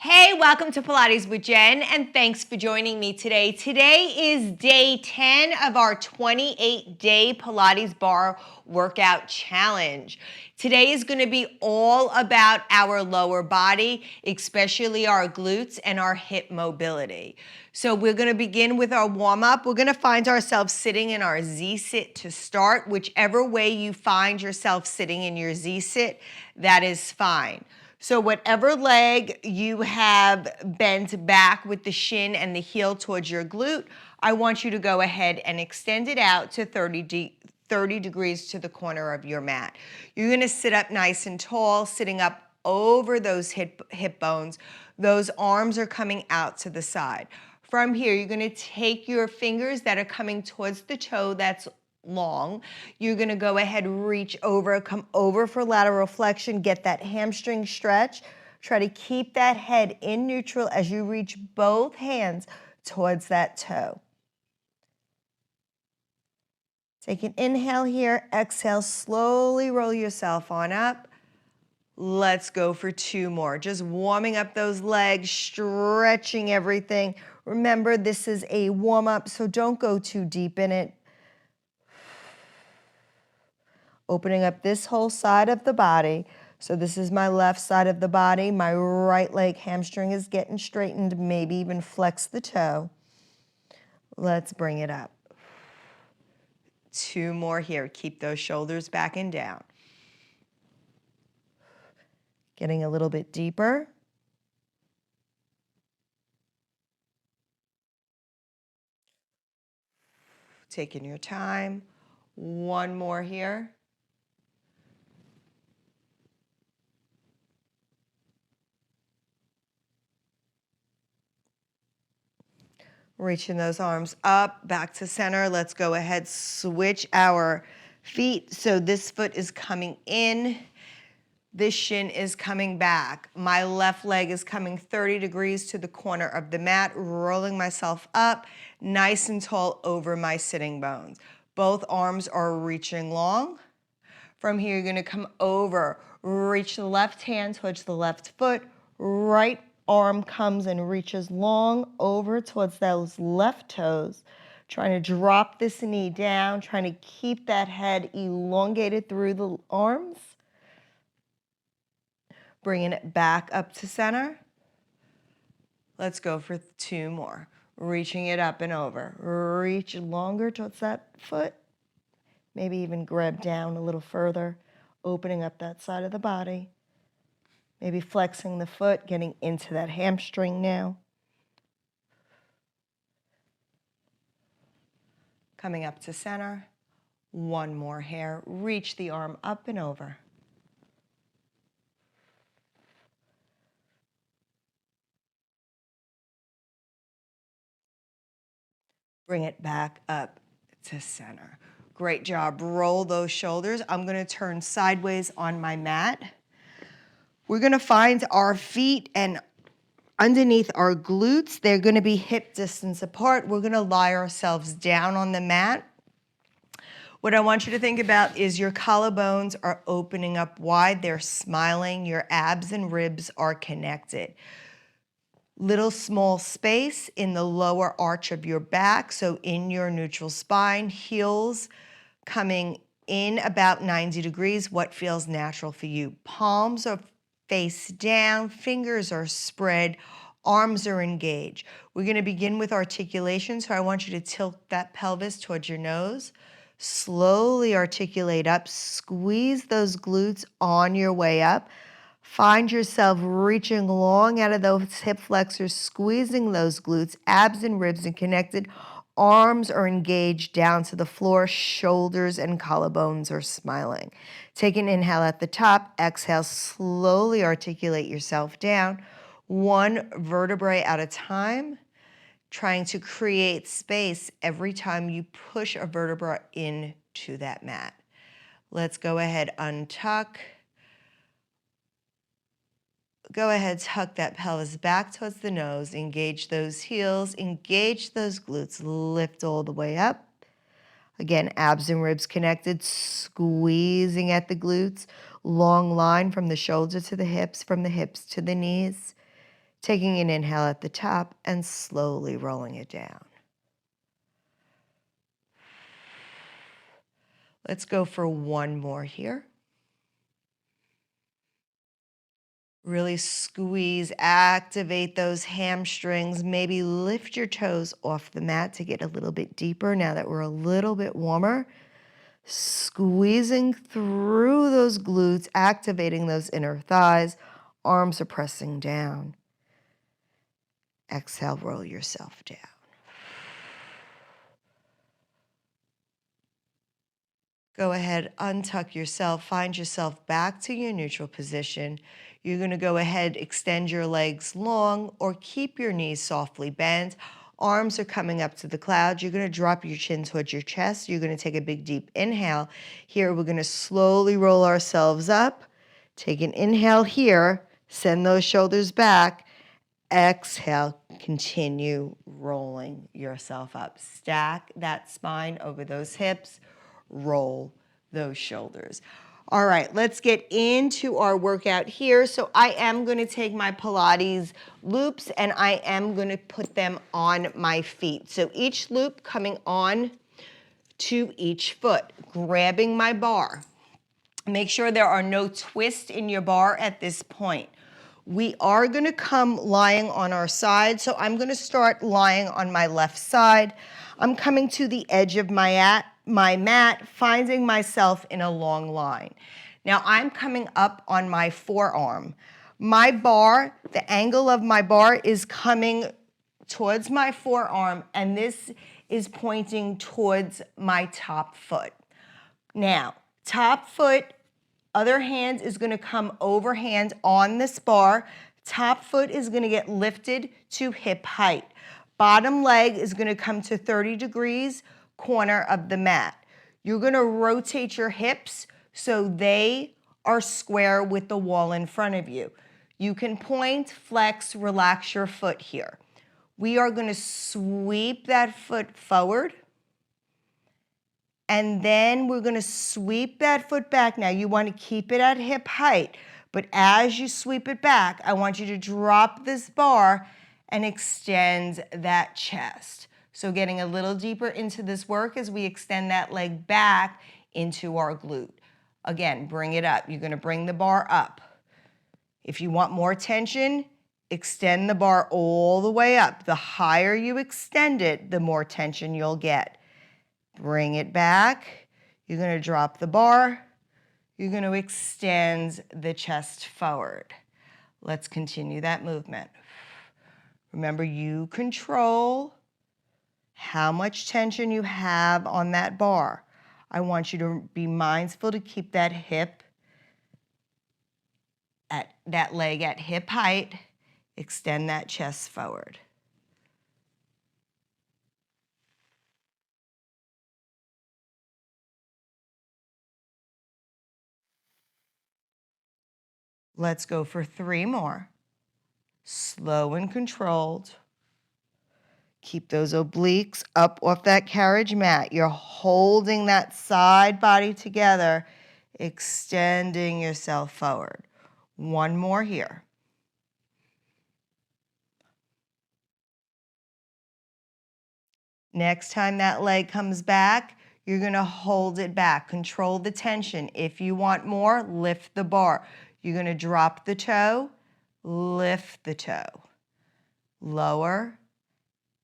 Hey, welcome to Pilates with Jen, and thanks for joining me today. Today is day 10 of our 28-day Pilates Bar workout challenge. Today is going to be all about our lower body, especially our glutes and our hip mobility. So we're going to begin with our warm-up. We're going to find ourselves sitting in our Z-sit to start. Whichever way you find yourself sitting in your Z-sit, that is fine. So whatever leg you have bent back with the shin and the heel towards your glute, I want you to go ahead and extend it out to 30 degrees to the corner of your mat. You're gonna sit up nice and tall, sitting up over those hip bones. Those arms are coming out to the side. From here, you're gonna take your fingers that are coming towards the toe that's long. You're gonna go ahead, reach over, come over for lateral flexion, get that hamstring stretch. Try to keep that head in neutral as you reach both hands towards that toe. Take an inhale here, exhale, slowly roll yourself on up. Let's go for 2 more. Just warming up those legs, stretching everything. Remember, this is a warm-up, so don't go too deep in it. Opening up this whole side of the body. So this is my left side of the body. My right leg hamstring is getting straightened, maybe even flex the toe. Let's bring it up. 2 more here. Keep those shoulders back and down. Getting a little bit deeper. Taking your time. 1 more here. Reaching those arms up, back to center. Let's go ahead, switch our feet. So this foot is coming in, this shin is coming back. My left leg is coming 30 degrees to the corner of the mat, rolling myself up, nice and tall over my sitting bones. Both arms are reaching long. From here, you're gonna come over, reach the left hand towards the left foot, right arm comes and reaches long over towards those left toes, trying to drop this knee down, trying to keep that head elongated through the arms. Bringing it back up to center. Let's go for 2 more. Reaching it up and over. Reach longer towards that foot. Maybe even grab down a little further, opening up that side of the body. Maybe flexing the foot, getting into that hamstring now. Coming up to center. 1 more here. Reach the arm up and over. Bring it back up to center. Great job. Roll those shoulders. I'm going to turn sideways on my mat. We're going to find our feet and underneath our glutes, they're going to be hip distance apart. We're going to lie ourselves down on the mat. What I want you to think about is your collarbones are opening up wide. They're smiling. Your abs and ribs are connected. Little small space in the lower arch of your back, so in your neutral spine, heels coming in about 90 degrees, what feels natural for you. Palms are face down, fingers are spread, arms are engaged. We're gonna begin with articulation, so I want you to tilt that pelvis towards your nose. Slowly articulate up, squeeze those glutes on your way up. Find yourself reaching long out of those hip flexors, squeezing those glutes, abs and ribs are connected. Arms are engaged down to the floor, shoulders and collarbones are smiling. Take an inhale at the top, exhale, slowly articulate yourself down, 1 vertebrae at a time, trying to create space every time you push a vertebra into that mat. Let's go ahead, untuck. Go ahead, tuck that pelvis back towards the nose, engage those heels, engage those glutes, lift all the way up. Again, abs and ribs connected, squeezing at the glutes, long line from the shoulder to the hips, from the hips to the knees. Taking an inhale at the top and slowly rolling it down. Let's go for one more here. Really squeeze, activate those hamstrings. Maybe lift your toes off the mat to get a little bit deeper now that we're a little bit warmer. Squeezing through those glutes, activating those inner thighs. Arms are pressing down. Exhale, roll yourself down. Go ahead, untuck yourself, find yourself back to your neutral position. You're going to go ahead, extend your legs long or keep your knees softly bent. Arms are coming up to the clouds. You're going to drop your chin towards your chest. You're going to take a big deep inhale. Here, we're going to slowly roll ourselves up. Take an inhale here, send those shoulders back. Exhale, continue rolling yourself up. Stack that spine over those hips. Roll those shoulders. All right, let's get into our workout here. So I am going to take my Pilates loops and I am going to put them on my feet. So each loop coming on to each foot, grabbing my bar. Make sure there are no twists in your bar at this point. We are going to come lying on our side. So I'm going to start lying on my left side. I'm coming to the edge of my mat, finding myself in a long line. Now I'm coming up on my forearm. My bar, the angle of my bar is coming towards my forearm, and this is pointing towards my top foot. Now, top foot, other hand is going to come overhand on this bar. Top foot is going to get lifted to hip height. Bottom leg is going to come to 30 degrees corner of the mat. You're going to rotate your hips so they are square with the wall in front of you. You can point, flex, relax your foot here. We are going to sweep that foot forward. And then we're going to sweep that foot back. Now you want to keep it at hip height, but as you sweep it back, I want you to drop this bar and extend that chest. So getting a little deeper into this work as we extend that leg back into our glute. Again, bring it up. You're going to bring the bar up. If you want more tension, extend the bar all the way up. The higher you extend it, the more tension you'll get. Bring it back. You're going to drop the bar. You're going to extend the chest forward. Let's continue that movement. Remember, you control how much tension you have on that bar. I want you to be mindful to keep that hip at that leg at hip height. Extend that chest forward. Let's go for 3 more. Slow and controlled. Keep those obliques up off that carriage mat. You're holding that side body together, extending yourself forward. 1 more here. Next time that leg comes back, you're going to hold it back. Control the tension. If you want more, lift the bar. You're going to drop the toe, lift the toe. Lower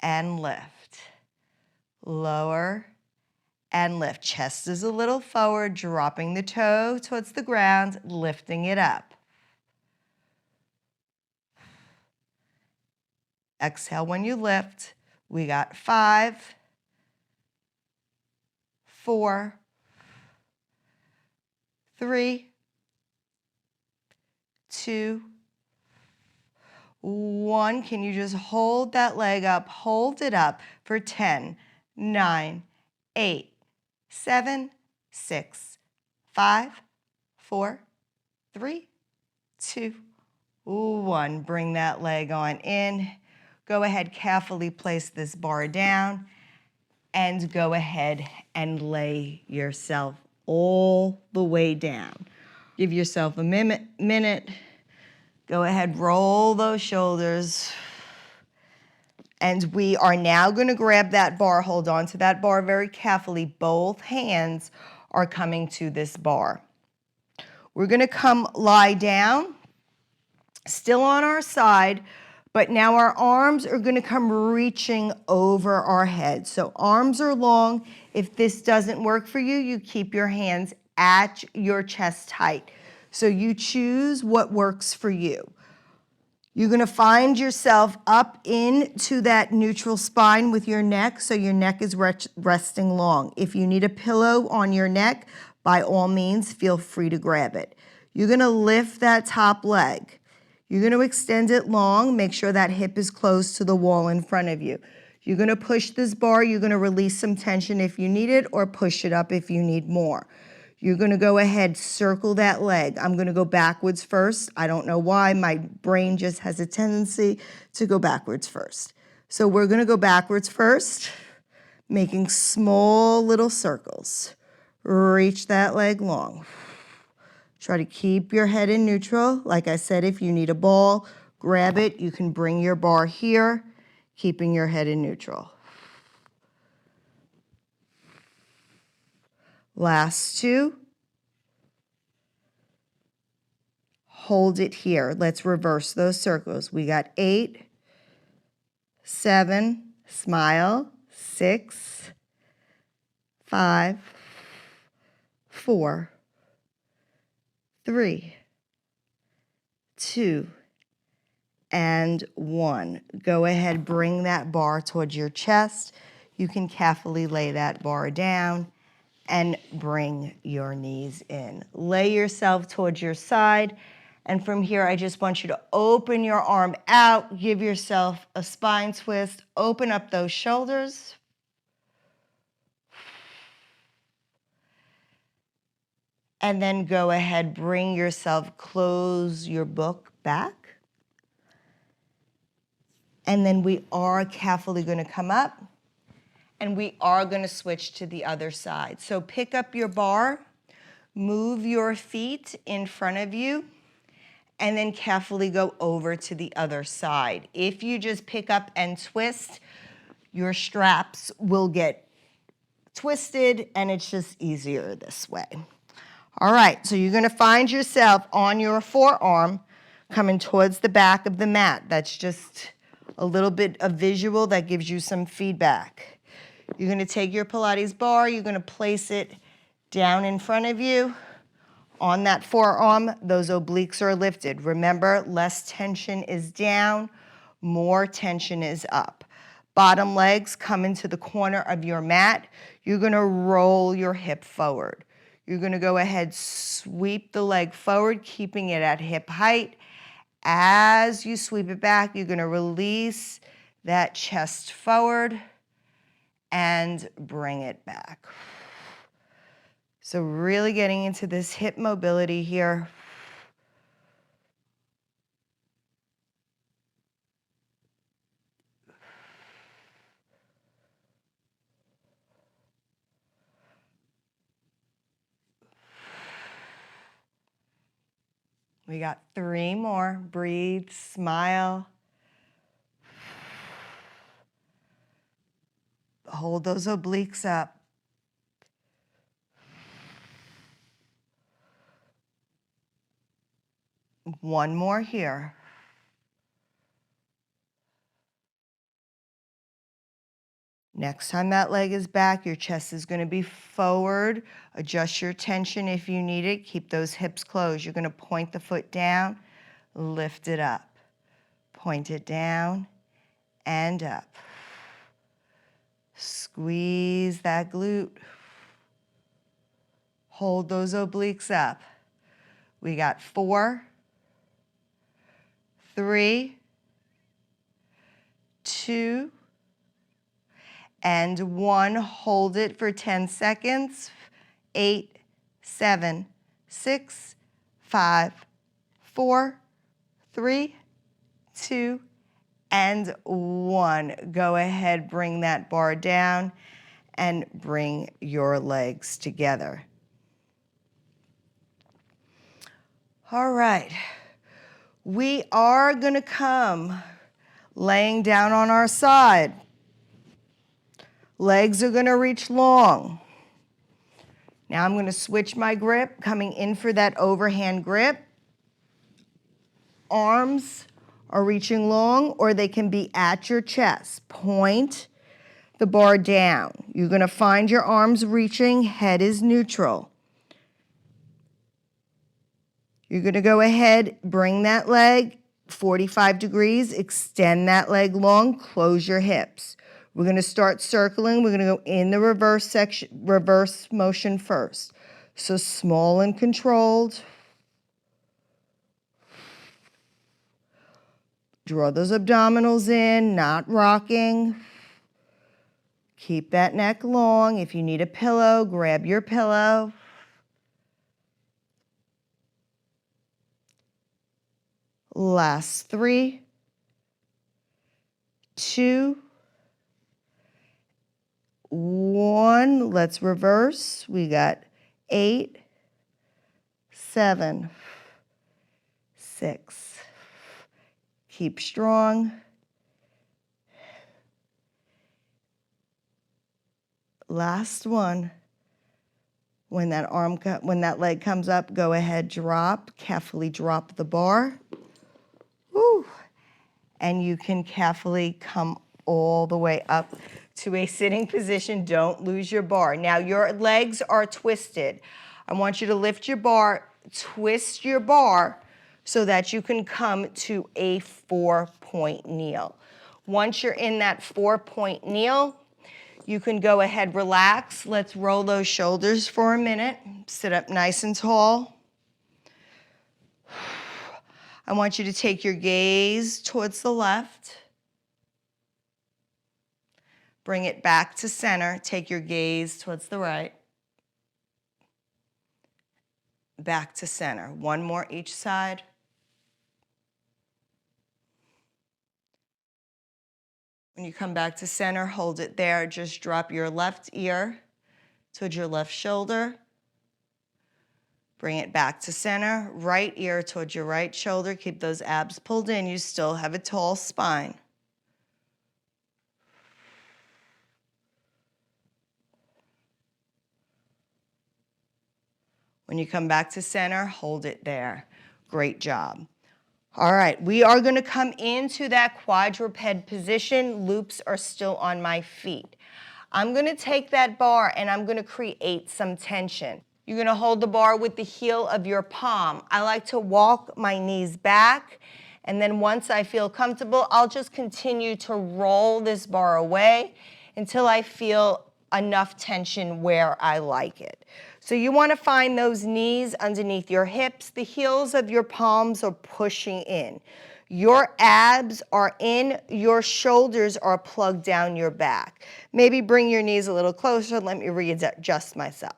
and lift. Lower and lift. Chest is a little forward, dropping the toe towards the ground, lifting it up. Exhale when you lift. We got 5, 4, 3, 2, 1. Can you just hold that leg up? Hold it up for 10, 9, 8, 7, 6, 5, 4, 3, 2, 1. Bring that leg on in. Go ahead, carefully place this bar down and go ahead and lay yourself all the way down. Give yourself a minute Go ahead, roll those shoulders. And we are now going to grab that bar. Hold on to that bar very carefully. Both hands are coming to this bar. We're going to come lie down, still on our side, but now our arms are going to come reaching over our head. So arms are long. If this doesn't work for you, you keep your hands at your chest height. So you choose what works for you. You're going to find yourself up into that neutral spine with your neck, so your neck is resting long. If you need a pillow on your neck, by all means, feel free to grab it. You're going to lift that top leg. You're going to extend it long. Make sure that hip is close to the wall in front of you. You're going to push this bar. You're going to release some tension if you need it, or push it up if you need more. You're going to go ahead, circle that leg. I'm going to go backwards first. I don't know why. My brain just has a tendency to go backwards first. So we're going to go backwards first, making small little circles. Reach that leg long. Try to keep your head in neutral. Like I said, if you need a ball, grab it. You can bring your bar here, keeping your head in neutral. Last two. Hold it here. Let's reverse those circles. We got 8, 7, smile, 6, 5, 4, 3, 2, and 1. Go ahead, bring that bar towards your chest. You can carefully lay that bar down and bring your knees in. Lay yourself towards your side. And from here, I just want you to open your arm out, give yourself a spine twist, open up those shoulders. And then go ahead, bring yourself, close your book back. And then we are carefully going to come up. And we are going to switch to the other side. So pick up your bar, move your feet in front of you, and then carefully go over to the other side. If you just pick up and twist, your straps will get twisted, and it's just easier this way. All right, so you're going to find yourself on your forearm coming towards the back of the mat. That's just a little bit of visual that gives you some feedback. You're going to take your Pilates bar, you're going to place it down in front of you. On that forearm, those obliques are lifted. Remember, less tension is down, more tension is up. Bottom legs come into the corner of your mat. You're going to roll your hip forward. You're going to go ahead, sweep the leg forward, keeping it at hip height. As you sweep it back, you're going to release that chest forward and bring it back. So really getting into this hip mobility here. We got 3 more. Breathe, smile. Hold those obliques up. One more here. Next time that leg is back, your chest is going to be forward. Adjust your tension if you need it. Keep those hips closed. You're going to point the foot down, lift it up. Point it down and up. Squeeze that glute. Hold those obliques up. We got 4, 3, 2, and 1. Hold it for 10 seconds. 8, 7, 6, 5, 4, 3, 2, and 1. Go ahead, bring that bar down and bring your legs together. All right. We are gonna come laying down on our side. Legs are gonna reach long. Now I'm gonna switch my grip, coming in for that overhand grip. Arms are reaching long, or they can be at your chest. Point the bar down. You're gonna find your arms reaching, head is neutral. You're gonna go ahead, bring that leg 45 degrees, extend that leg long, close your hips. We're gonna start circling. We're gonna go in the reverse motion first. So small and controlled. Draw those abdominals in, not rocking. Keep that neck long. If you need a pillow, grab your pillow. Last 3, 2, 1. Let's reverse. We got 8, 7, 6. Keep strong. Last one. When that leg comes up, go ahead, drop. Carefully drop the bar. Woo. And you can carefully come all the way up to a sitting position. Don't lose your bar. Now your legs are twisted. I want you to lift your bar, twist your bar so that you can come to a 4-point kneel. Once you're in that 4-point kneel, you can go ahead, relax. Let's roll those shoulders for a minute. Sit up nice and tall. I want you to take your gaze towards the left. Bring it back to center. Take your gaze towards the right. Back to center. One more each side. When you come back to center, hold it there. Just drop your left ear towards your left shoulder. Bring it back to center. Right ear towards your right shoulder. Keep those abs pulled in. You still have a tall spine. When you come back to center, hold it there. Great job. All right, we are gonna come into that quadruped position. Loops are still on my feet. I'm gonna take that bar and I'm gonna create some tension. You're gonna hold the bar with the heel of your palm. I like to walk my knees back, and then once I feel comfortable, I'll just continue to roll this bar away until I feel enough tension where I like it. So you want to find those knees underneath your hips. The heels of your palms are pushing in. Your abs are in, your shoulders are plugged down your back. Maybe bring your knees a little closer. Let me readjust myself.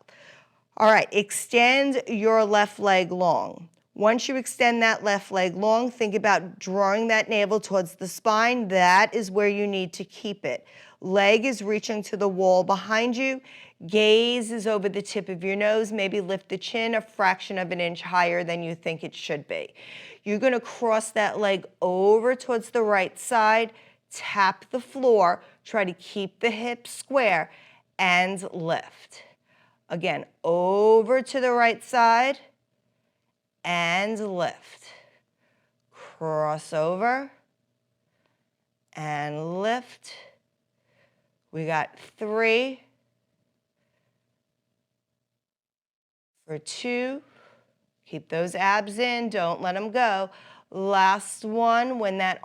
All right, extend your left leg long. Once you extend that left leg long, think about drawing that navel towards the spine. That is where you need to keep it. Leg is reaching to the wall behind you. Gaze is over the tip of your nose. Maybe lift the chin a fraction of an inch higher than you think it should be. You're gonna cross that leg over towards the right side, tap the floor, try to keep the hips square, and lift. Again, over to the right side, and lift. Cross over, and lift. We got 3, for 2, keep those abs in, don't let them go. Last one, when that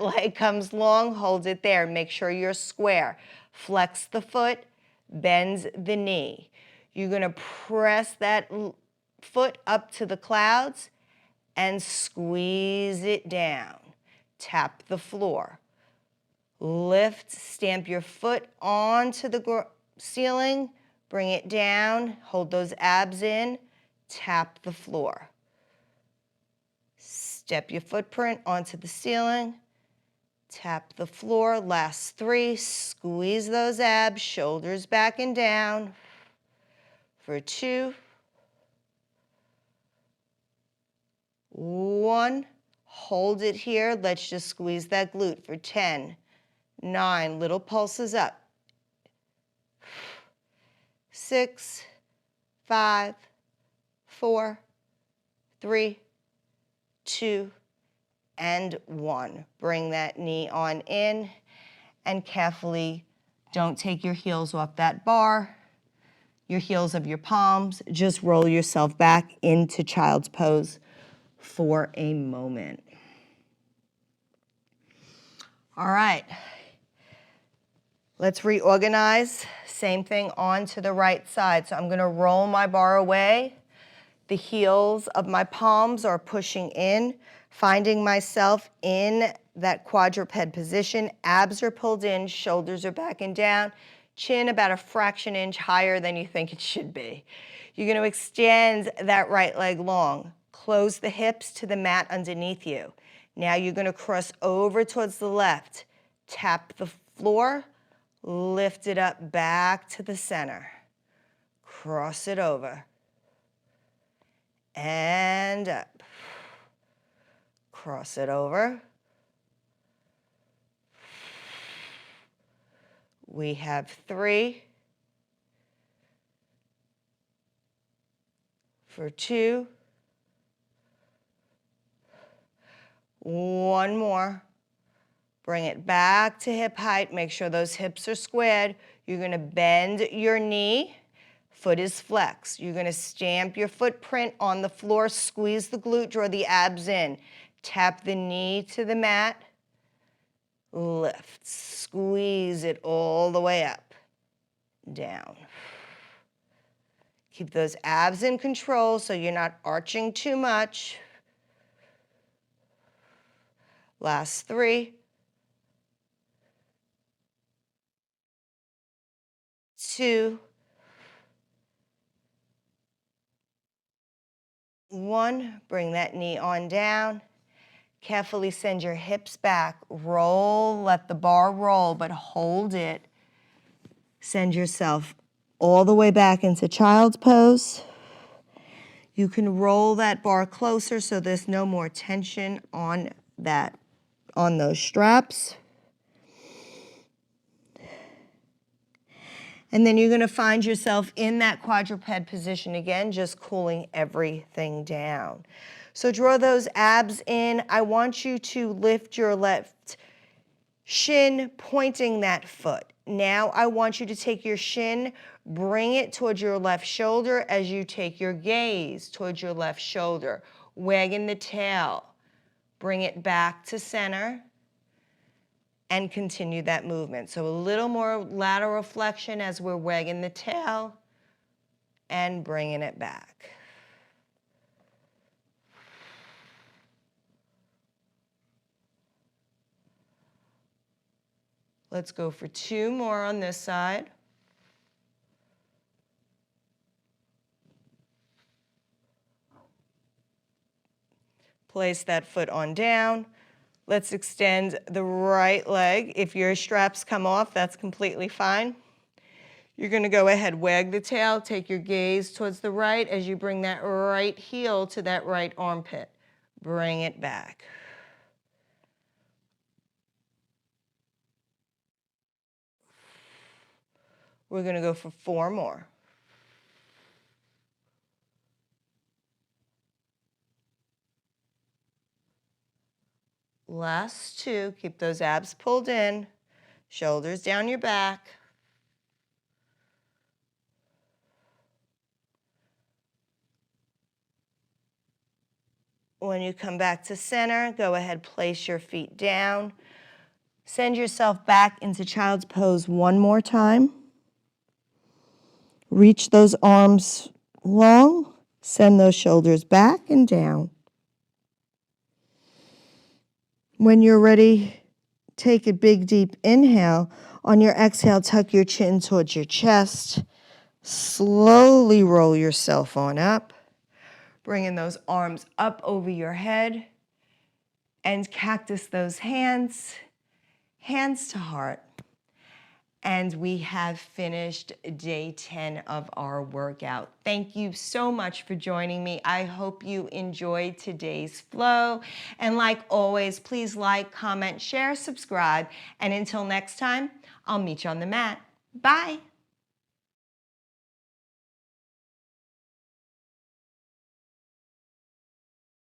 leg comes long, hold it there. Make sure you're square. Flex the foot, bend the knee. You're gonna press that foot up to the clouds and squeeze it down. Tap the floor. Lift, stamp your foot onto the ceiling, bring it down, hold those abs in, tap the floor. Step your footprint onto the ceiling, tap the floor. Last 3, squeeze those abs, shoulders back and down. For 2, 1, Hold it here. Let's just squeeze that glute for 10, 9, little pulses up. 6, 5, 4, 3, 2, and 1. Bring that knee on in and carefully don't take your heels off that bar, your heels of your palms. Just roll yourself back into child's pose for a moment. All right. Let's reorganize. Same thing on to the right side. So I'm going to roll my bar away. The heels of my palms are pushing in, finding myself in that quadruped position. Abs are pulled in, shoulders are back and down, chin about a fraction inch higher than you think it should be. You're going to extend that right leg long. Close the hips to the mat underneath you. Now you're going to cross over towards the left. Tap the floor, lift it up back to the center. Cross it over. And up. Cross it over. We have 3 for 2. 1 more. Bring it back to hip height. Make sure those hips are squared. You're going to bend your knee. Foot is flexed. You're going to stamp your footprint on the floor, squeeze the glute, draw the abs in. Tap the knee to the mat. Lift. Squeeze it all the way up. Down. Keep those abs in control so you're not arching too much. Last 3. 2. 1, bring that knee on down. Carefully send your hips back. Roll, let the bar roll, but hold it. Send yourself all the way back into child's pose. You can roll that bar closer so there's no more tension on those straps. And then you're going to find yourself in that quadruped position again, just cooling everything down. So draw those abs in. I want you to lift your left shin, pointing that foot. Now I want you to take your shin, bring it towards your left shoulder as you take your gaze towards your left shoulder. Wagging the tail. Bring it back to center. And continue that movement. So a little more lateral flexion as we're wagging the tail and bringing it back. Let's go for 2 more on this side. Place that foot on down. Let's extend the right leg. If your straps come off, that's completely fine. You're going to go ahead, wag the tail, take your gaze towards the right as you bring that right heel to that right armpit. Bring it back. We're going to go for 4 more. Last 2, keep those abs pulled in, shoulders down your back. When you come back to center, go ahead, place your feet down. Send yourself back into child's pose 1 more time. Reach those arms long, send those shoulders back and down. When you're ready, take a big deep inhale. On your exhale, tuck your chin towards your chest. Slowly roll yourself on up. Bringing those arms up over your head. And cactus those hands, hands to heart. And we have finished day 10 of our workout. Thank you so much for joining me. I hope you enjoyed today's flow. And like always, please like, comment, share, subscribe. And until next time, I'll meet you on the mat. Bye.